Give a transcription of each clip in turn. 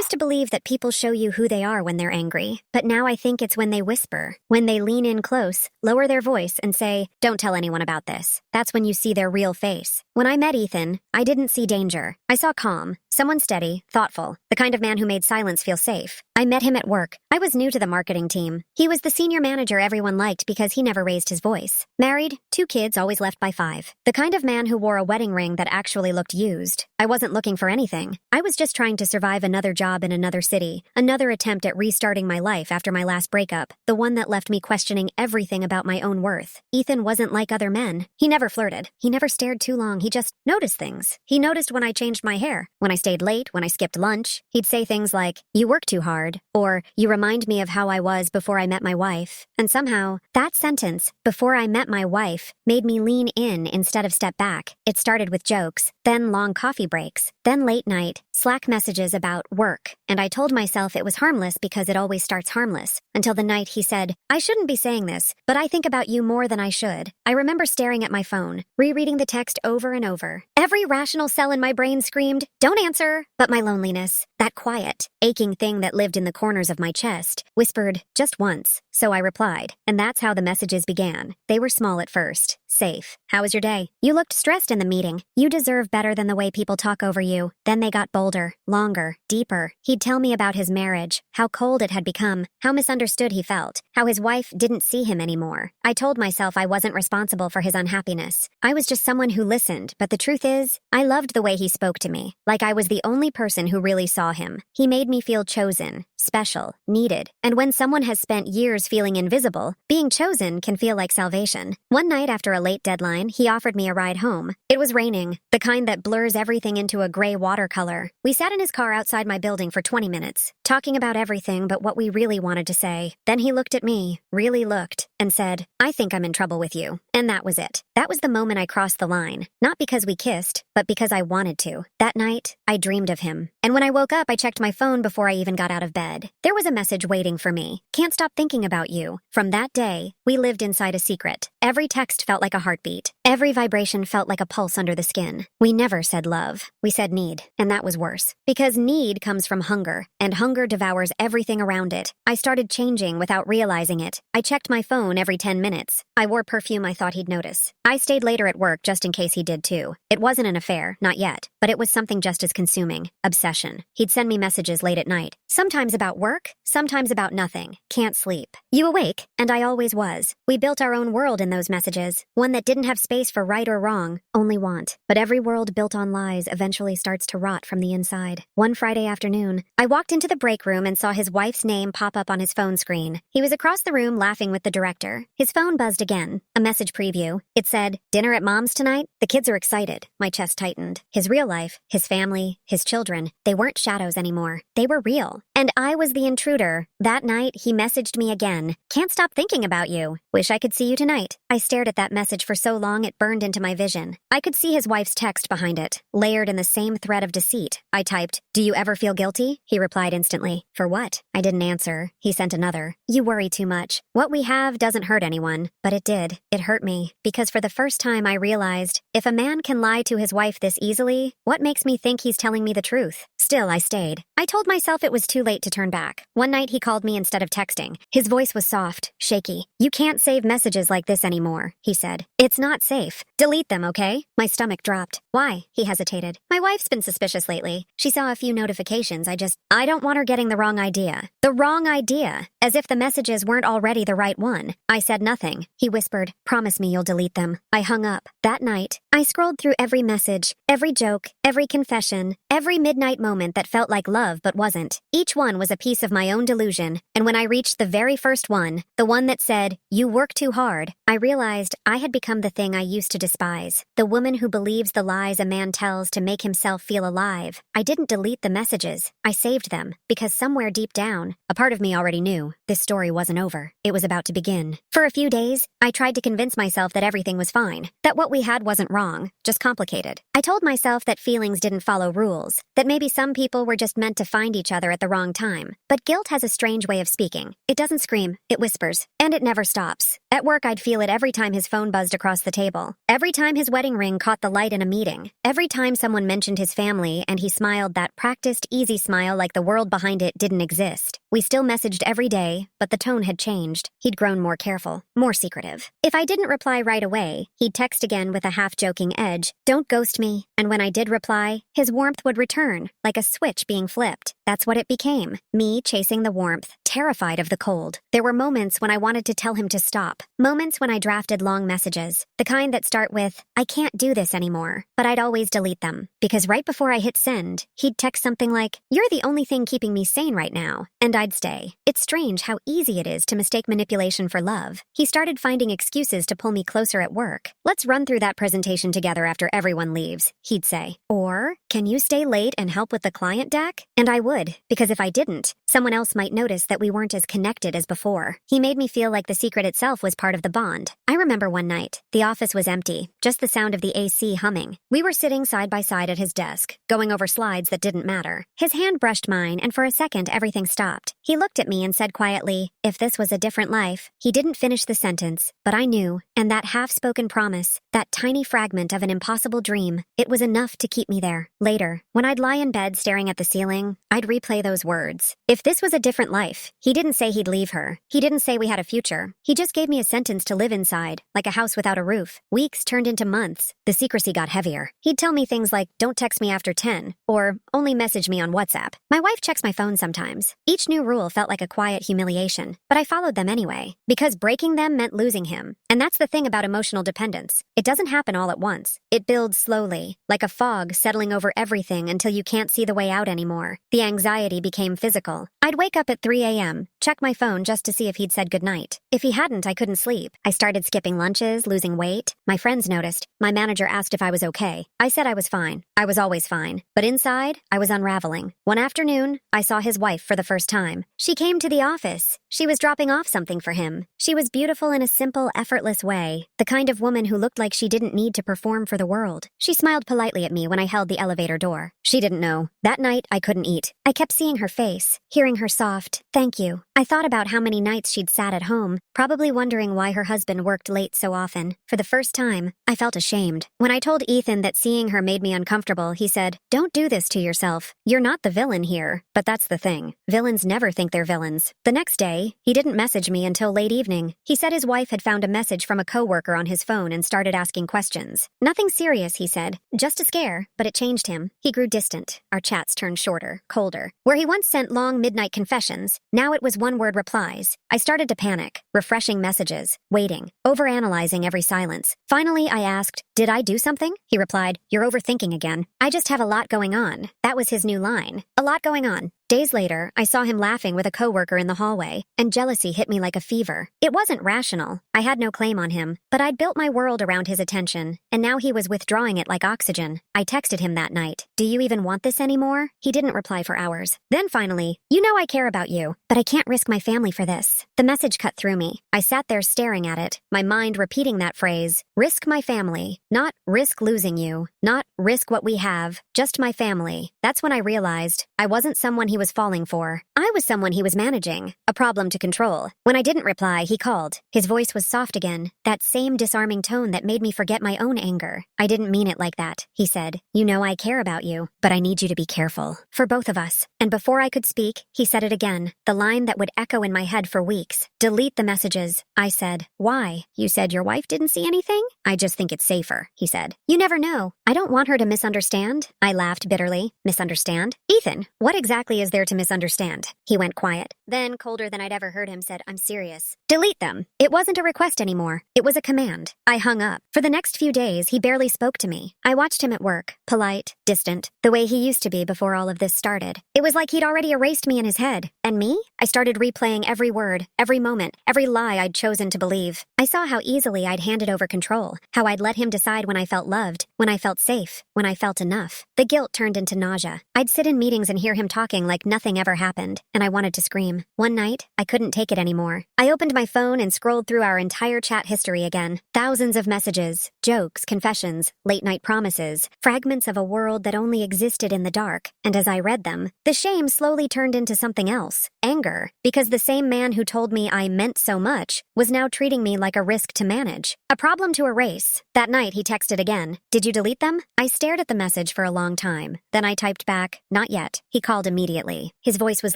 used to believe that people show you who they are when they're angry, but now I think it's when they whisper, when they lean in close, lower their voice, and say, "Don't tell anyone about this." That's when you see their real face. When I met Ethan, I didn't see danger. I saw calm, someone steady, thoughtful, the kind of man who made silence feel safe. I met him at work. I was new to the marketing team. He was the senior manager everyone liked because he never raised his voice. Married, 2 kids, always left by 5. The kind of man who wore a wedding ring that actually looked used. I wasn't looking for anything. I was just trying to survive another job in another city, another attempt at restarting my life after my last breakup, the one that left me questioning everything about my own worth. Ethan wasn't like other men. He never flirted. He never stared too long. He just noticed things. He noticed when I changed my hair, when I stayed late, when I skipped lunch. He'd say things like, "You work too hard," or "You remind me of how I was before I met my wife." And somehow, that sentence, "before I met my wife," made me lean in instead of step back. It started with jokes, then long coffee breaks, then late night, Slack messages about work, and I told myself it was harmless because it always starts harmless, until the night he said, "I shouldn't be saying this, but I think about you more than I should." I remember staring at my phone, rereading the text over and over. Every rational cell in my brain screamed, "Don't answer!" But my loneliness, that quiet, aching thing that lived in the corners of my chest, whispered, "Just once." So I replied, and that's how the messages began. They were small at first. Safe. "How was your day? You looked stressed in the meeting. You deserve better than the way people talk over you." Then they got bolder, longer, deeper. He'd tell me about his marriage, how cold it had become, how misunderstood he felt, how his wife didn't see him anymore. I told myself I wasn't responsible for his unhappiness. I was just someone who listened, but the truth is, I loved the way he spoke to me, like I was the only person who really saw him. He made me feel chosen, special, needed. And when someone has spent years feeling invisible, being chosen can feel like salvation. One night after a late deadline, he offered me a ride home. It was raining, the kind that blurs everything into a gray watercolor. We sat in his car outside my building for 20 minutes, talking about everything but what we really wanted to say. Then he looked at me, really looked, and said, "I think I'm in trouble with you." And that was it. That was the moment I crossed the line. Not because we kissed, but because I wanted to. That night, I dreamed of him. And when I woke up, I checked my phone before I even got out of bed. There was a message waiting for me. "Can't stop thinking about you." From that day, we lived inside a secret. Every text felt like a heartbeat. Every vibration felt like a pulse under the skin. We never said love. We said need, and that was worse. Because need comes from hunger, and hunger devours everything around it. I started changing without realizing it. I checked my phone every 10 minutes. I wore perfume I thought he'd notice. I stayed later at work just in case he did too. It wasn't an affair, not yet, but it was something just as consuming. Obsession. He'd send me messages late at night. Sometimes about work, sometimes about nothing. Can't sleep. You awake? And I always was. We built our own world in those messages. One that didn't have space for right or wrong, only want. But every world built on lies eventually starts to rot from the inside. One Friday afternoon, I walked into the break room and saw his wife's name pop up on his phone screen. He was across the room laughing with the director. His phone buzzed again. A message preview. It said, "Dinner at Mom's tonight? The kids are excited." My chest tightened. His real life, his family, his children, they weren't shadows anymore. They were real. And I was the intruder. That night, he messaged me again. "Can't stop thinking about you. Wish I could see you tonight." I stared at that message for so long it burned into my vision. I could see his wife's text behind it, layered in the same thread of deceit. I typed, "Do you ever feel guilty?" He replied instantly. "For what?" I didn't answer. He sent another. "You worry too much. What we have doesn't hurt anyone." But it did. It hurt me. Because for the first time I realized, if a man can lie to his wife this easily, what makes me think he's telling me the truth? Still, I stayed. I told myself it was too late to turn back. One night he called me instead of texting. His voice was soft, shaky. "You can't save messages like this anymore," he said. "It's not safe. Delete them, okay?" My stomach dropped. "Why?" He hesitated. "My wife's been suspicious lately. She saw a few notifications. I don't want her getting the wrong idea." The wrong idea? As if the messages weren't already the right one. I said nothing. He whispered, "Promise me you'll delete them." I hung up. That night, I scrolled through every message, every joke, every confession, every midnight moment that felt like love but wasn't. Each one was a piece of my own delusion, and when I reached the very first one, the one that said, "You work too hard," I realized I had become the thing I used to despise. The woman who believes the lies a man tells to make himself feel alive. I didn't delete the messages. I saved them, because somewhere deep down, a part of me already knew this story wasn't over. It was about to begin. For a few days, I tried to convince myself that everything was fine, that what we had wasn't wrong, just complicated. I told myself that feelings didn't follow rules, that maybe some people were just meant to find each other at the wrong time. But guilt has a strange way of speaking. It doesn't scream, it whispers, and it never stops. At work, I'd feel it every time his phone buzzed across the table. table. Every time his wedding ring caught the light in a meeting. Every time someone mentioned his family and he smiled that practiced, easy smile like the world behind it didn't exist. We still messaged every day, but the tone had changed. He'd grown more careful, more secretive. If I didn't reply right away, he'd text again with a half-joking edge, "Don't ghost me." And when I did reply, his warmth would return, like a switch being flipped. That's what it became. Me chasing the warmth, terrified of the cold. There were moments when I wanted to tell him to stop. Moments when I drafted long messages, the kind that start with, "I can't do this anymore." But I'd always delete them, because right before I hit send, he'd text something like, "You're the only thing keeping me sane right now." And I'd stay. It's strange how easy it is to mistake manipulation for love. He started finding excuses to pull me closer at work. "Let's run through that presentation together after everyone leaves," he'd say. Or, "Can you stay late and help with the client deck?" And I would, because if I didn't, someone else might notice that we weren't as connected as before. He made me feel like the secret itself was part of the bond. I remember one night, the office was empty, just the sound of the AC humming. We were sitting side by side at his desk, going over slides that didn't matter. His hand brushed mine, and for a second everything stopped. He looked at me and said quietly, "If this was a different life." He didn't finish the sentence, but I knew, and that half-spoken promise, that tiny fragment of an impossible dream, it was enough to keep me there. Later, when I'd lie in bed staring at the ceiling, I'd replay those words. If this was a different life, he didn't say he'd leave her. He didn't say we had a future. He just gave me a sentence to live inside, like a house without a roof. Weeks turned into months. The secrecy got heavier. He'd tell me things like, "Don't text me after 10, or only message me on WhatsApp." My wife checks my phone sometimes. Each new rule felt like a quiet humiliation, but I followed them anyway, because breaking them meant losing him. And that's the thing about emotional dependence. It doesn't happen all at once. It builds slowly, like a fog settling over everything until you can't see the way out anymore. The anxiety became physical. I'd wake up at 3 a.m., check my phone just to see if he'd said goodnight. If he hadn't, I couldn't sleep. I started skipping lunches, losing weight. My friends noticed. My manager asked if I was okay. I said I was fine. I was always fine. But inside, I was unraveling. One afternoon, I saw his wife for the first time. She came to the office. She was dropping off something for him. She was beautiful in a simple, effortless way. The kind of woman who looked like she didn't need to perform for the world. She smiled politely at me when I held the elevator door. She didn't know. That night, I couldn't eat. I kept seeing her face, hearing her soft, "Thank you." I thought about how many nights she'd sat at home, probably wondering why her husband worked late so often. For the first time, I felt ashamed. When I told Ethan that seeing her made me uncomfortable, he said, "Don't do this to yourself. You're not the villain here." But that's the thing. Villains never think they're villains. The next day, he didn't message me until late evening. He said his wife had found a message from a coworker on his phone and started asking questions. Nothing serious, he said. Just a scare, but it changed him. He grew distant. Our chats turned shorter, colder. Where he once sent long midnight confessions, now it was one-word replies. I started to panic, refreshing messages, waiting, overanalyzing every silence. Finally, I asked, "Did I do something?" He replied, "You're overthinking again. I just have a lot going on." That was his new line. A lot going on. Days later, I saw him laughing with a coworker in the hallway, and jealousy hit me like a fever. It wasn't rational. I had no claim on him, but I'd built my world around his attention, and now he was withdrawing it like oxygen. I texted him that night, "Do you even want this anymore?" He didn't reply for hours. Then finally, "You know I care about you, but I can't risk my family for this." The message cut through me. I sat there staring at it, my mind repeating that phrase, "Risk my family." Not risk losing you, not risk what we have, just my family. That's when I realized I wasn't someone he was falling for. I was someone he was managing, a problem to control. When I didn't reply, he called. His voice was soft again, that same disarming tone that made me forget my own anger. "I didn't mean it like that," he said. "You know I care about you, but I need you to be careful. For both of us." And before I could speak, he said it again, the line that would echo in my head for weeks. "Delete the messages." I said, "Why? You said your wife didn't see anything?" "I just think it's safer," he said. "You never know. I don't want her to misunderstand." I laughed bitterly. Misunderstand? Ethan, what exactly is there to misunderstand? He went quiet. Then, colder than I'd ever heard him, said, "I'm serious." "Delete them." It wasn't a request anymore. It was a command. I hung up. For the next few days, he barely spoke to me. I watched him at work, polite, distant, the way he used to be before all of this started. It was like he'd already erased me in his head. And me? I started replaying every word, every moment, every lie I'd chosen to believe. I saw how easily I'd handed over control, how I'd let him decide decide when I felt loved, when I felt safe, when I felt enough. The guilt turned into nausea. I'd sit in meetings and hear him talking like nothing ever happened, and I wanted to scream. One night, I couldn't take it anymore. I opened my phone and scrolled through our entire chat history again. Thousands of messages, jokes, confessions, late-night promises, fragments of a world that only existed in the dark. And as I read them, the shame slowly turned into something else. Anger. Because the same man who told me I meant so much was now treating me like a risk to manage. A problem to erase. That night, he texted again. Did you delete them? I stared at the message for a long time. Then I typed back, not yet. He called immediately. His voice was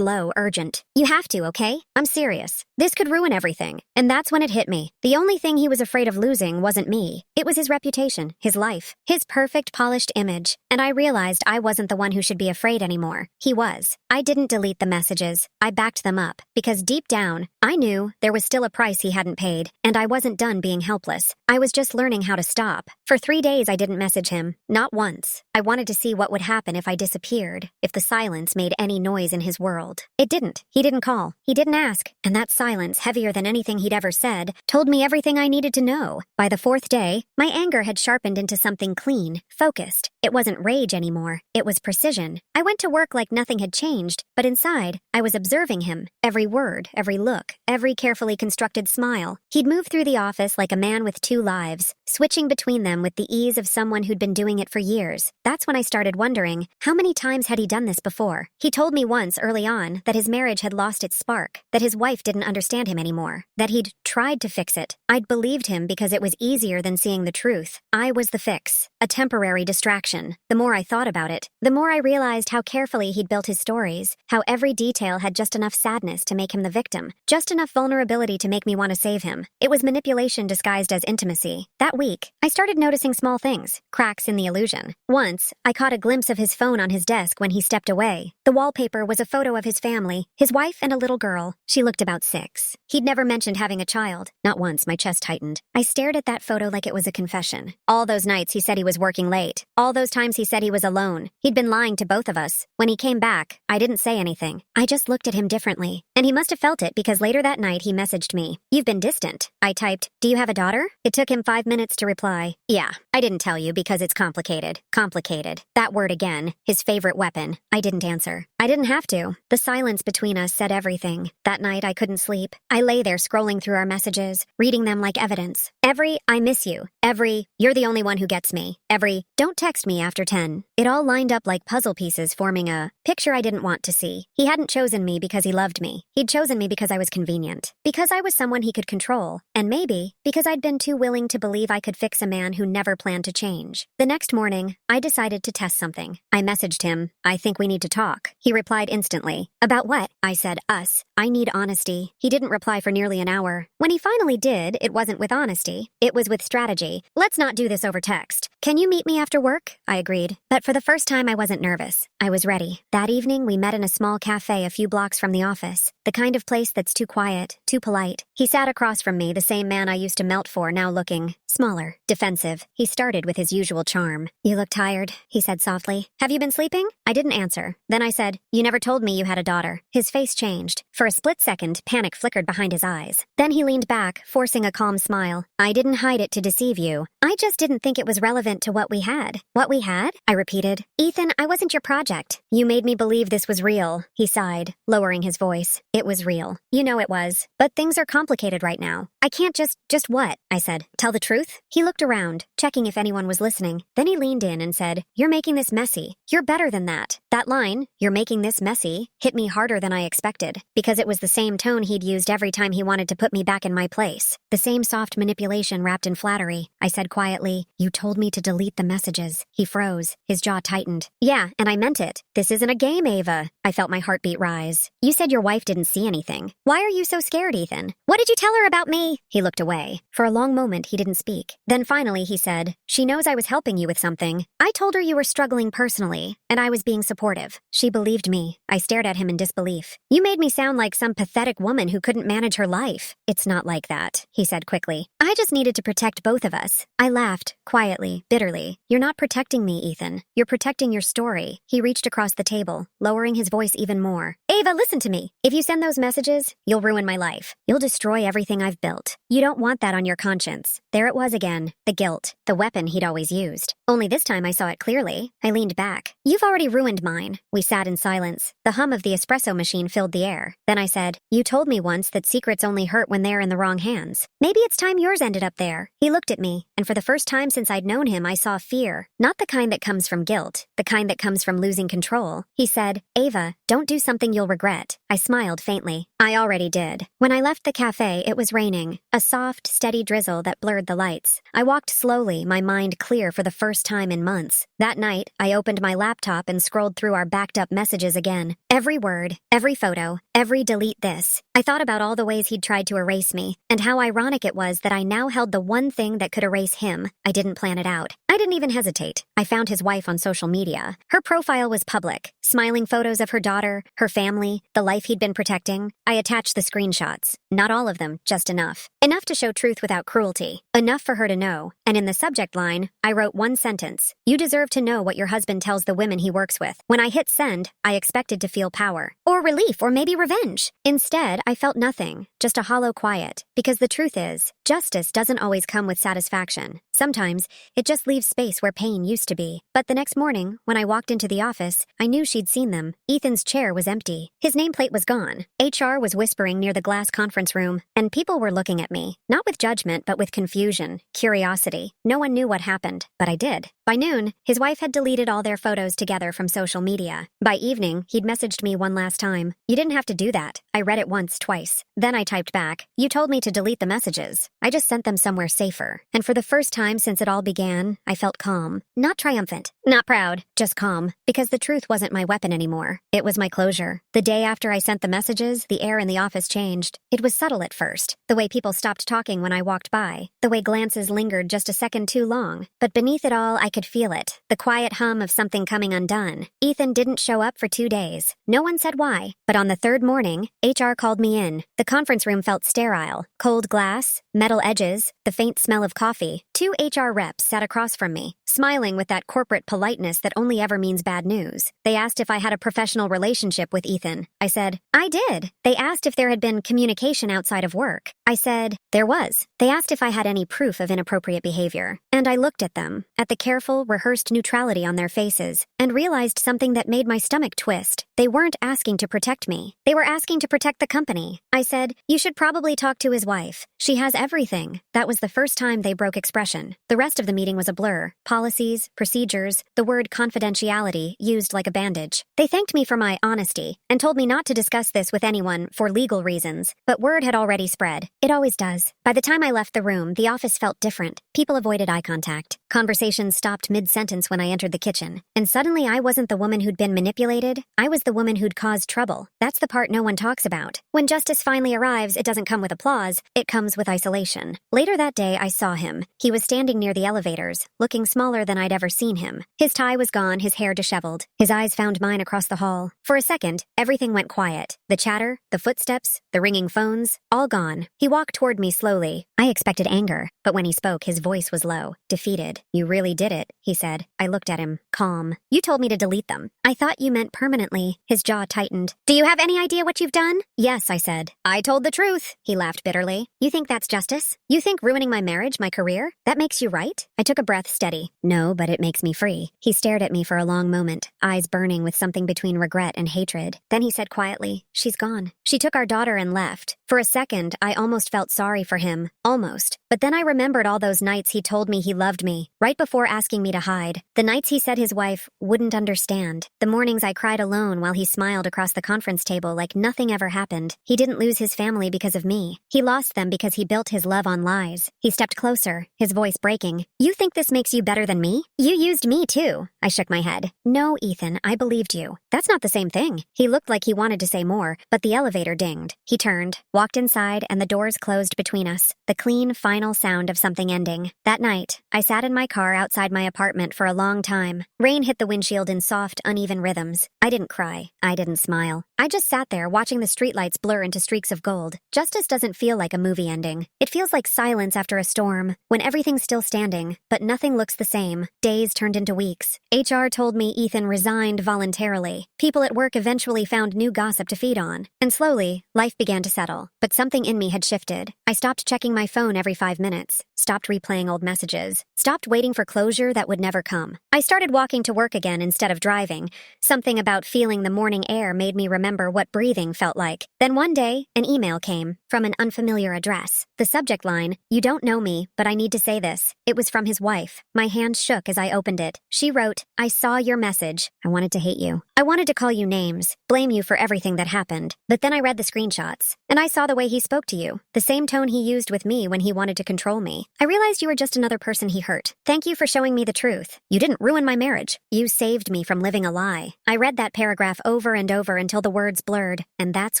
low, urgent. You have to, okay? I'm serious. This could ruin everything. And that's when it hit me. The only thing he was afraid of losing wasn't me. It was his reputation, his life, his perfect, polished image. And I realized I wasn't the one who should be afraid anymore. He was. I didn't delete the messages. I backed them up. Because deep down, I knew there was still a price he hadn't paid, and I wasn't done being helpless. I was just learning how to stop. For 3 days, I didn't message him. Not once. I wanted to see what would happen if I disappeared, if the silence made any noise in his world. It didn't. He didn't call. He didn't ask. And that silence, heavier than anything he'd ever said, told me everything I needed to know. By the 4th day, my anger had sharpened into something clean, focused. It wasn't rage anymore. It was precision. I went to work like nothing had changed, but inside, I was observing him. Every word, every look, every carefully constructed smile. He'd move through the office like a man with 2 lives, switching between them with the ease of someone who'd been doing it for years. That's when I started wondering, how many times had he done this before? He told me once early on that his marriage had lost its spark, that his wife didn't understand him anymore, that he'd tried to fix it. I'd believed him because it was easier than seeing the truth. I was the fix, a temporary distraction. The more I thought about it, the more I realized how carefully he'd built his stories, how every detail had just enough sadness to make him the victim, just enough vulnerability to make me want to save him. It was manipulation disguised as intimacy. That week, I started noticing small things, cracks in the illusion. Once, I caught a glimpse of his phone on his desk when he stepped away. The wallpaper was a photo of his family, his wife and a little girl. She looked about 6. He'd never mentioned having a child. Not once, my chest tightened. I stared at that photo like it was a confession. All those nights he said he was working late. All those times he said he was alone. He'd been lying to both of us. When he came back, I didn't say anything. I just looked at him differently. And he must have felt it because later that night he messaged me. You've been distant. I typed, do you have a daughter? It took him 5 minutes to reply. Yeah, I didn't tell you because it's complicated. Complicated. That word again, his favorite weapon. I didn't answer. I didn't have to. The silence between us said everything. That night I couldn't sleep. I lay there scrolling through our messages, reading them like evidence. Every, I miss you. Every, you're the only one who gets me. Every, don't text me after 10. It all lined up like puzzle pieces forming a picture I didn't want to see. He hadn't chosen me because he loved me. He'd chosen me because I was convenient. Because I was someone he could control. And maybe because I'd been too willing to believe I could fix a man who never planned to change. The next morning, I decided to test something. I messaged him, I think we need to talk. He replied instantly. About what? I said, us. I need honesty. He didn't reply for nearly an hour. When he finally did, it wasn't with honesty. It was with strategy. Let's not do this over text. Can you meet me after work? I agreed. But for the first time, I wasn't nervous. I was ready. That evening, we met in a small cafe a few blocks from the office. The kind of place that's too quiet, too polite. He sat across from me, the same man I used to melt for, now looking smaller, defensive. He started with his usual charm. You look tired, he said softly. Have you been sleeping? I didn't answer. Then I said, you never told me you had a daughter. His face changed. For a split second, panic flickered behind his eyes. Then he leaned back, forcing a calm smile. I didn't hide it to deceive you. I just didn't think it was relevant to what we had. What we had? I repeated. Ethan, I wasn't your project. You made me believe this was real. He sighed, lowering his voice. It was real. You know it was. But things are complicated right now. I can't just what? I said. Tell the truth? He looked around, checking if anyone was listening. Then he leaned in and said, you're making this messy. You're better than that. That line, you're making this messy, hit me harder than I expected. Because it was the same tone he'd used every time he wanted to put me back in my place. The same soft manipulation wrapped in flattery. I said quietly, you told me to delete the messages. He froze. His jaw tightened. Yeah, and I meant it. This isn't a game, Ava. I felt my heartbeat rise. You said your wife didn't see anything. Why are you so scared, Ethan? What did you tell her about me? He looked away. For a long moment, he didn't speak. Then finally, he said, she knows I was helping you with something. I told her you were struggling personally, and I was being supportive. She believed me. I stared at him in disbelief. You made me sound like some pathetic woman who couldn't manage her life. It's not like that, he said quickly. I just needed to protect both of us. I laughed, quietly, bitterly. You're not protecting me, Ethan. You're protecting your story. He reached across the table, lowering his voice even more. Ava, listen to me. If you send those messages, you'll ruin my life. You'll destroy everything I've built. You don't want that on your conscience. There it was again, the guilt, the weapon he'd always used. Only this time I saw it clearly. I leaned back. You've already ruined mine. We sat in silence. The hum of the espresso machine filled the air. Then I said, you told me once that secrets only hurt when they're in the wrong hands. Maybe it's time yours ended up there. He looked at me, and for the first time since I'd known him, I saw fear. Not the kind that comes from guilt, the kind that comes from losing control. He said, Ava, don't do something you'll regret. I smiled faintly. I already did. When I left the cafe, it was raining, a soft, steady drizzle that blurred the lights. I walked slowly, my mind clear for the first time in months. That night, I opened my laptop and scrolled through our backed-up messages again. Every word, every photo, every delete this. I thought about all the ways he'd tried to erase me, and how ironic it was that I now held the one thing that could erase him. I didn't plan it out. I didn't even hesitate. I found his wife on social media. Her profile was public, smiling photos of her daughter, her family, the life he'd been protecting. I attached the screenshots. Not all of them, just enough. Enough to show truth without cruelty. Enough for her to know. And in the subject line, I wrote one sentence. You deserve to know what your husband tells the women he works with. When I hit send, I expected to feel power. Or relief, or maybe revenge. Instead, I felt nothing. Just a hollow quiet. Because the truth is, justice doesn't always come with satisfaction. Sometimes, it just leaves space where pain used to be. But the next morning, when I walked into the office, I knew she'd seen them. Ethan's chair was empty. His nameplate was gone. HR was whispering near the glass conference room, and people were looking at me. Not with judgment, but with confusion, curiosity. No one knew what happened, but I did. By noon, his wife had deleted all their photos together from social media. By evening, he'd messaged me one last time. You didn't have to do that. I read it once, twice. Then I typed back, you told me to delete the messages. I just sent them somewhere safer. And for the first time since it all began, I felt calm. Not triumphant. Not proud. Just calm. Because the truth wasn't my weapon anymore. It was my closure. The day after I sent the messages, the air in the office changed. It was subtle at first. The way people stopped talking when I walked by. The way glances lingered just a second too long. But beneath it all, I could feel it. The quiet hum of something coming undone. Ethan didn't show up for 2 days. No one said why. But on the third morning, HR called me in. The conference room felt sterile. Cold glass, metal edges, the faint smell of coffee. 2 HR reps sat across from me, smiling with that corporate politeness that only ever means bad news. They asked if I had a professional relationship with Ethan. I said, I did. They asked if there had been communication outside of work. I said, there was. They asked if I had any proof of inappropriate behavior. And I looked at them, at the careful, rehearsed neutrality on their faces, and realized something that made my stomach twist. They weren't asking to protect me. They were asking to protect the company. I said, you should probably talk to his wife. She has everything. That was the first time they broke expression. The rest of the meeting was a blur. Policies, procedures, the word confidentiality used like a bandage. They thanked me for my honesty and told me not to discuss this with anyone for legal reasons, but word had already spread. It always does. By the time I left the room, the office felt different. People avoided eye contact. Conversations stopped mid-sentence when I entered the kitchen. And suddenly I wasn't the woman who'd been manipulated. I was the woman who'd caused trouble. That's the part no one talks about. When justice finally arrives, it doesn't come with applause. It comes with isolation. Later that day, I saw him. He was standing near the elevators, looking smaller than I'd ever seen him. His tie was gone, his hair disheveled. His eyes found mine across the hall. For a second, everything went quiet. The chatter, the footsteps, the ringing phones, all gone. He walked toward me slowly. I expected anger, but when he spoke, his voice was low, defeated. You really did it, he said. I looked at him, calm. You told me to delete them. I thought you meant permanently. His jaw tightened. Do you have any idea what you've done? Yes, I said. I told the truth. He laughed bitterly. You think that's justice? You think ruining my marriage, my career? That makes you right? I took a breath steady. No, but it makes me free. He stared at me for a long moment, eyes burning with something between regret and hatred. Then he said quietly, she's gone. She took our daughter and left. For a second, I almost felt sorry for him. Almost. But then I remembered all those nights he told me he loved me, right before asking me to hide. The nights he said his wife wouldn't understand. The mornings I cried alone while he smiled across the conference table like nothing ever happened. He didn't lose his family because of me. He lost them because he built his love on lies. He stepped closer, his voice breaking. You think this makes you better than me? You used me too. I shook my head. No, Ethan, I believed you. That's not the same thing. He looked like he wanted to say more, but the elevator dinged. He turned, walked walked inside, and the doors closed between us, the clean, final sound of something ending. That night, I sat in my car outside my apartment for a long time. Rain hit the windshield in soft, uneven rhythms. I didn't cry. I didn't smile. I just sat there watching the streetlights blur into streaks of gold. Justice doesn't feel like a movie ending. It feels like silence after a storm, when everything's still standing, but nothing looks the same. Days turned into weeks. HR told me Ethan resigned voluntarily. People at work eventually found new gossip to feed on. And slowly, life began to settle. But something in me had shifted. I stopped checking my phone every 5 minutes, stopped replaying old messages, stopped waiting for closure that would never come. I started walking to work again instead of driving. Something about feeling the morning air made me remember what breathing felt like. Then one day, an email came from an unfamiliar address. The subject line, "You don't know me, but I need to say this." It was from his wife. My hand shook as I opened it. She wrote, "I saw your message. I wanted to hate you. I wanted to call you names, blame you for everything that happened. But then I read the screenshots, and I saw the way he spoke to you, the same tone he used with me when he wanted to control me. I realized you were just another person he hurt. Thank you for showing me the truth. You didn't ruin my marriage. You saved me from living a lie." I read that paragraph over and over until the words blurred, and that's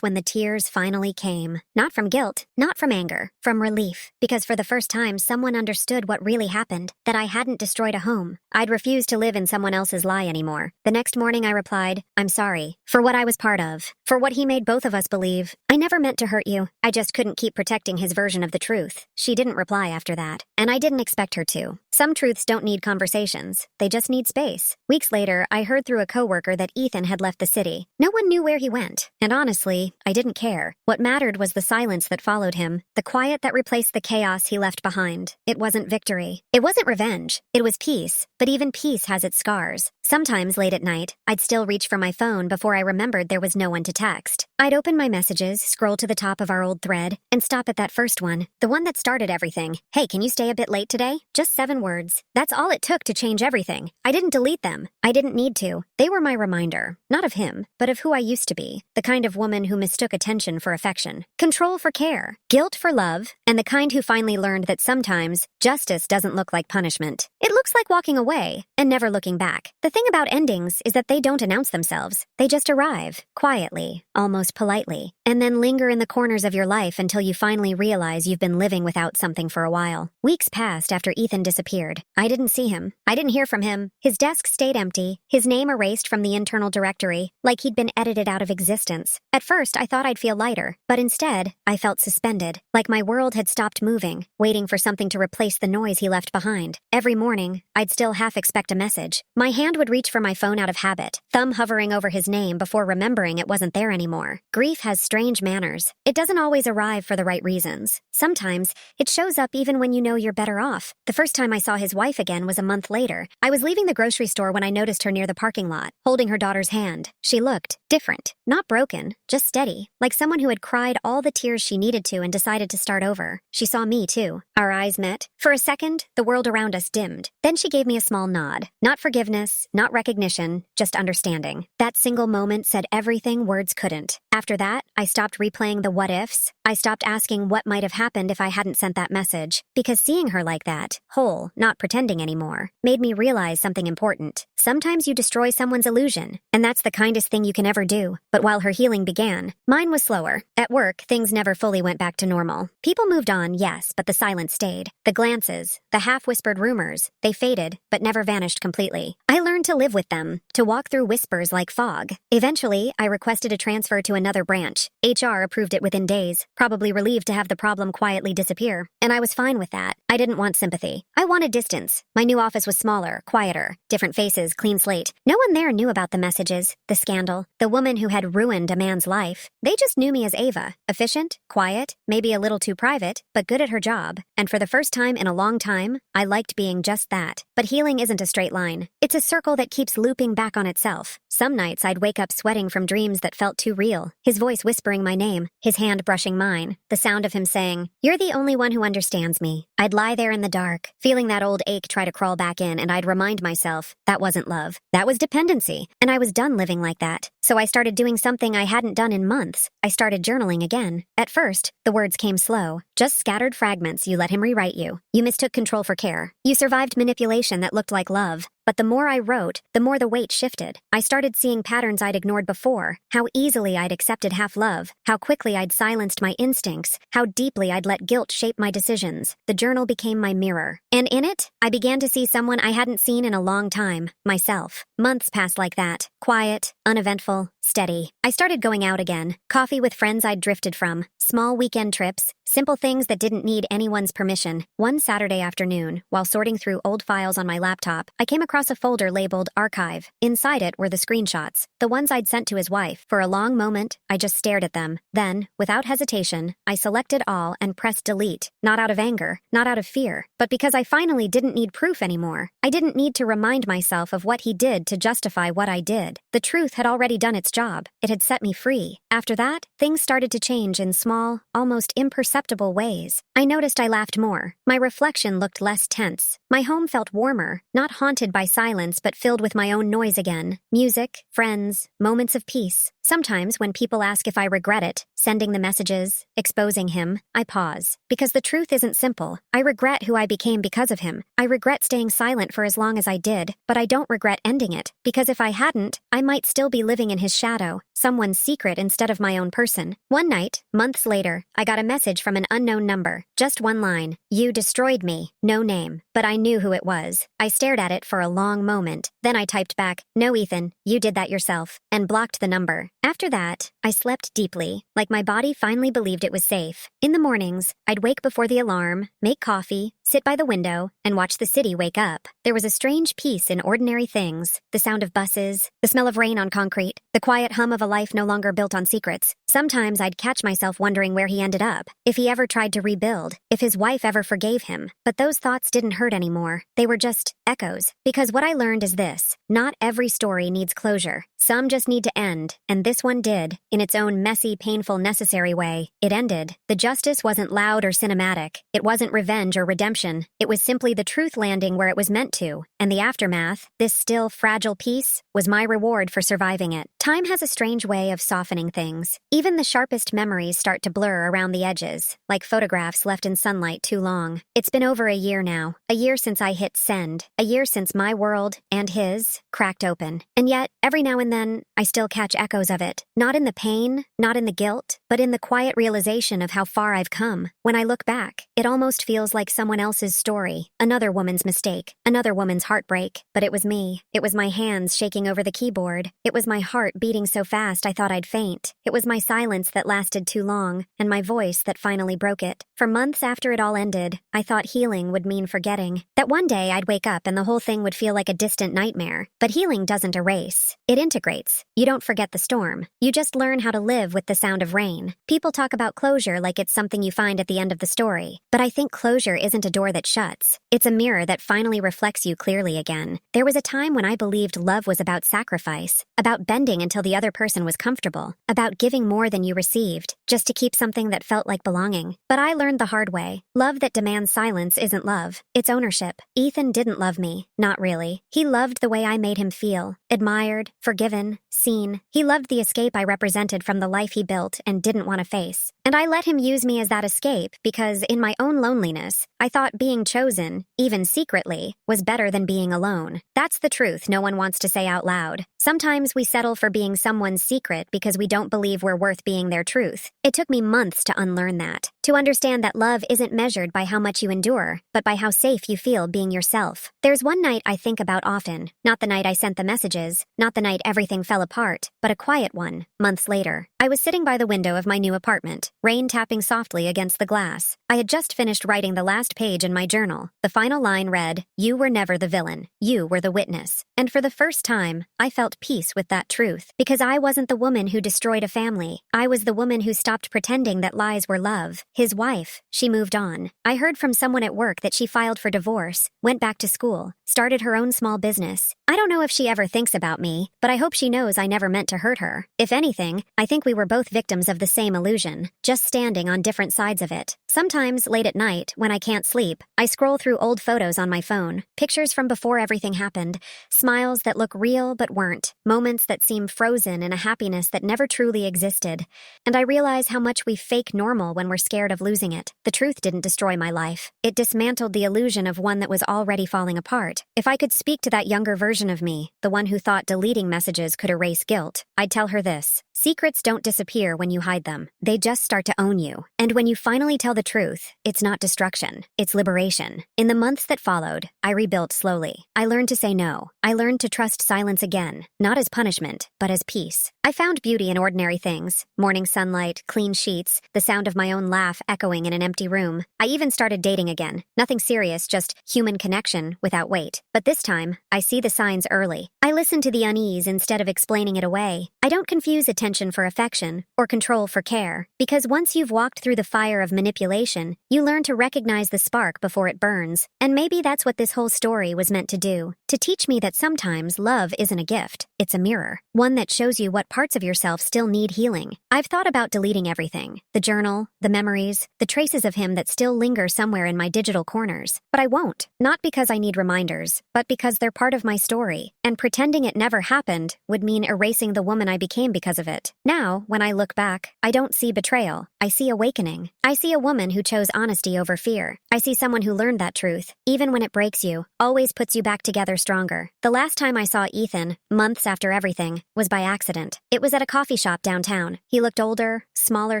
when the tears finally came. Not from guilt, not from anger, from relief. Because for the first time, someone understood what really happened, that I hadn't destroyed a home. I'd refused to live in someone else's lie anymore. The next morning I replied, "I'm sorry, for what I was part of, for what he made both of us believe. I never meant to hurt you. I just couldn't keep protecting his version of the truth." She didn't reply after that, and I didn't expect her to. Some truths don't need conversations. They just need space. Weeks later, I heard through a coworker that Ethan had left the city. No one knew where he went, and honestly, I didn't care. What mattered was the silence that followed him, the quiet that replaced the chaos he left behind. It wasn't victory. It wasn't revenge. It was peace, but even peace has its scars. Sometimes late at night, I'd still reach for my phone before I remembered there was no one to text. I'd open my messages, scroll to the top of our old thread, and stop at that first one, the one that started everything. "Hey, can you stay a bit late today?" Just 7 words. That's all it took to change everything. I didn't delete them. I didn't need to. They were my reminder, not of him, but of who I used to be, the kind of woman who mistook attention for affection, control for care, guilt for love, and the kind who finally learned that sometimes justice doesn't look like punishment. It looks like walking away and never looking back. The thing about endings is that they don't announce themselves. They just arrive, quietly, almost politely, and then linger in the corners of your life until you finally realize you've been living without something for a while. Weeks passed after Ethan disappeared. I didn't see him. I didn't hear from him. His desk stayed empty, his name erased from the internal directory, like he'd been edited out of existence. At first, I thought I'd feel lighter, but instead, I felt suspended, like my world had stopped moving, waiting for something to replace the noise he left behind. Every morning, I'd still half expect a message. My hand would reach for my phone out of habit, thumb hovering over his name before remembering it wasn't there anymore. Grief has strange manners. It doesn't always arrive for the right reasons. Sometimes, it shows up even when you know you're better off. The first time I saw his wife again was a month later. I was leaving the grocery store when I noticed her near the parking lot, holding her daughter's hand. She looked different, not broken, just steady, like someone who had cried all the tears she needed to and decided to start over. She saw me too. Our eyes met. For a second, the world around us dimmed. Then she gave me a small nod. Not forgiveness, not recognition, just understanding. That single moment said everything words couldn't. After that, I stopped replaying the what-ifs. I stopped asking what might have happened if I hadn't sent that message. Because seeing her like that, whole, not pretending anymore, made me realize something important. Sometimes you destroy someone's illusion, and that's the kindest thing you can ever do. But while her healing began, mine was slower. At work, things never fully went back to normal. People moved on, yes, but the silence stayed. The glances, the half-whispered rumors, they faded, but never vanished completely. I learned to live with them, to walk through whispers like fog. Eventually, I requested a transfer to another branch. HR approved it within days, probably relieved to have the problem quietly disappear. And I was fine with that. I didn't want sympathy. I wanted distance. My new office was smaller, quieter, different faces, clean slate. No one there knew about the messages, the scandal, the woman who had ruined a man's life. They just knew me as Ava, efficient, quiet, maybe a little too private, but good at her job. And for the first time in a long time, I liked being just that. But healing isn't a straight line. It's a circle that keeps looping back on itself. Some nights I'd wake up sweating from dreams that felt too real. His voice whispering my name, his hand brushing mine, the sound of him saying, "You're the only one who understands me." I'd lie there in the dark, feeling that old ache try to crawl back in, and I'd remind myself, that wasn't love. That was dependency, and I was done living like that. So I started doing something I hadn't done in months. I started journaling again. At first, the words came slow, just scattered fragments. You let him rewrite you. You mistook control for care. You survived manipulation that looked like love. But the more I wrote, the more the weight shifted. I started seeing patterns I'd ignored before, how easily I'd accepted half-love, how quickly I'd silenced my instincts, how deeply I'd let guilt shape my decisions. The journal became my mirror. And in it, I began to see someone I hadn't seen in a long time, myself. Months passed like that, quiet, uneventful, steady. I started going out again, coffee with friends I'd drifted from, small weekend trips, simple things that didn't need anyone's permission. One Saturday afternoon, while sorting through old files on my laptop, I came across a folder labeled Archive. Inside it were the screenshots, the ones I'd sent to his wife. For a long moment, I just stared at them. Then, without hesitation, I selected all and pressed delete. Not out of anger, not out of fear, but because I finally didn't need proof anymore. I didn't need to remind myself of what he did to justify what I did. The truth had already done its job. It had set me free. After that, things started to change in small, almost imperceptible ways. I noticed I laughed more. My reflection looked less tense. My home felt warmer, not haunted by silence but filled with my own noise again. Music, friends, moments of peace. Sometimes when people ask if I regret it, sending the messages, exposing him, I pause. Because the truth isn't simple. I regret who I became because of him. I regret staying silent for as long as I did, but I don't regret ending it. Because if I hadn't, I might still be living in his shadow, someone's secret instead of my own person. One night, months later, I got a message from an unknown number. Just one line. You destroyed me. No name. But I knew who it was. I stared at it for a long moment. Then I typed back, "No, Ethan, you did that yourself," and blocked the number. After that, I slept deeply, like my body finally believed it was safe. In the mornings, I'd wake before the alarm, make coffee, sit by the window, and watch the city wake up. There was a strange peace in ordinary things, the sound of buses, the smell of rain on concrete, the quiet hum of a life no longer built on secrets. Sometimes I'd catch myself wondering where he ended up, if he ever tried to rebuild, if his wife ever forgave him. But those thoughts didn't hurt anymore. They were just echoes. Because what I learned is this: not every story needs closure. Some just need to end, and this one did, in its own messy, painful, necessary way. It ended. The justice wasn't loud or cinematic. It wasn't revenge or redemption. It was simply the truth landing where it was meant to. And the aftermath, this still fragile peace, was my reward for surviving it. Time has a strange way of softening things. Even the sharpest memories start to blur around the edges, like photographs left in sunlight too long. It's been over a year now. A year since I hit send. A year since my world, and his, cracked open. And yet, every now and then, I still catch echoes of it. Not in the pain, not in the guilt, but in the quiet realization of how far I've come. When I look back, it almost feels like someone else's story. Another woman's mistake. Another woman's heartbreak. But it was me. It was my hands shaking over the keyboard. It was my heart beating so fast I thought I'd faint. It was my silence that lasted too long, and my voice that finally broke it. For months after it all ended, I thought healing would mean forgetting. That one day I'd wake up and the whole thing would feel like a distant nightmare. But healing doesn't erase. It integrates. You don't forget the storm. You just learn how to live with the sound of rain. People talk about closure like it's something you find at the end of the story. But I think closure isn't a door that shuts. It's a mirror that finally reflects you clearly again. There was a time when I believed love was about sacrifice, about bending until the other person was comfortable, about giving more than you received, just to keep something that felt like belonging. But I learned the hard way. Love that demands silence isn't love. It's ownership. Ethan didn't love me. Not really. He loved the way I made him feel. Admired, forgiven, seen. He loved the escape I represented from the life he built and didn't want to face. And I let him use me as that escape because, in my own loneliness, I thought being chosen, even secretly, was better than being alone. That's the truth no one wants to say out loud. Sometimes we settle for being someone's secret because we don't believe we're worth being their truth. It took me months to unlearn that, to understand that love isn't measured by how much you endure, but by how safe you feel being yourself. There's one night I think about often, not the night I sent the messages, not the night everything fell apart, but a quiet one, months later. I was sitting by the window of my new apartment, rain tapping softly against the glass. I had just finished writing the last page in my journal. The final line read, "You were never the villain. You were the witness." And for the first time, I felt peace with that truth. Because I wasn't the woman who destroyed a family. I was the woman who stopped pretending that lies were love. His wife, she moved on. I heard from someone at work that she filed for divorce, went back to school, started her own small business. I don't know if she ever thinks thinks about me, but I hope she knows I never meant to hurt her. If anything, I think we were both victims of the same illusion, just standing on different sides of it. Sometimes, late at night, when I can't sleep, I scroll through old photos on my phone, pictures from before everything happened, smiles that look real but weren't, moments that seem frozen in a happiness that never truly existed. And I realize how much we fake normal when we're scared of losing it. The truth didn't destroy my life. It dismantled the illusion of one that was already falling apart. If I could speak to that younger version of me, the one who thought deleting messages could erase guilt, I'd tell her this. Secrets don't disappear when you hide them. They just start to own you. And when you finally tell the truth, it's not destruction, it's liberation. In the months that followed, I rebuilt slowly. I learned to say no. I learned to trust silence again, not as punishment, but as peace. I found beauty in ordinary things. Morning sunlight, clean sheets, the sound of my own laugh echoing in an empty room. I even started dating again. Nothing serious, just human connection without weight. But this time, I see the signs early. I listen to the unease instead of explaining it away. I don't confuse attention for affection or control for care, because once you've walked through the fire of manipulation, you learn to recognize the spark before it burns. And maybe that's what this whole story was meant to do, to teach me that sometimes love isn't a gift, it's a mirror, one that shows you what parts of yourself still need healing. I've thought about deleting everything, the journal, the memories, the traces of him that still linger somewhere in my digital corners, but I won't, not because I need reminders, but because they're part of my story, and pretending it never happened would mean erasing the woman I became because of it. Now, when I look back, I don't see betrayal. I see awakening. I see a woman who chose honesty over fear. I see someone who learned that truth, even when it breaks you, always puts you back together stronger. The last time I saw Ethan, months after everything, was by accident. It was at a coffee shop downtown. He looked older, smaller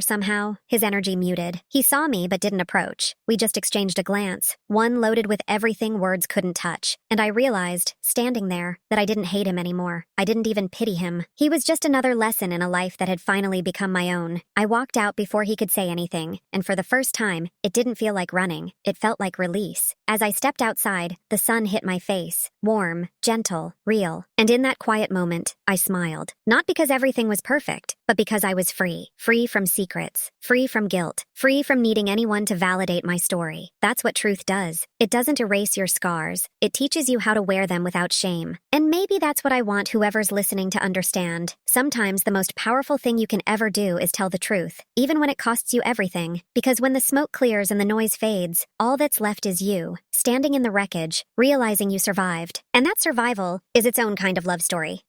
somehow, his energy muted. He saw me but didn't approach. We just exchanged a glance, one loaded with everything words couldn't touch. And I realized, standing there, that I didn't hate him anymore. I didn't even pity him. He was just another lesson in a life that had finally become my own. I walked out before he could say anything, and for the first time, it didn't feel like running. It felt like release. As I stepped outside, the sun hit my face, warm, gentle, real. And in that quiet moment, I smiled. Not because everything was perfect, but because I was free. Free from secrets, free from guilt, free from needing anyone to validate my story. That's what truth does. It doesn't erase your scars. It teaches you how to wear them without shame. And maybe that's what I want whoever's listening to understand. Sometimes the most powerful thing you can ever do is tell the truth, even when it costs you everything. Because when the smoke clears and the noise fades, all that's left is you, standing in the wreckage, realizing you survived. And that survival is its own kind of love story.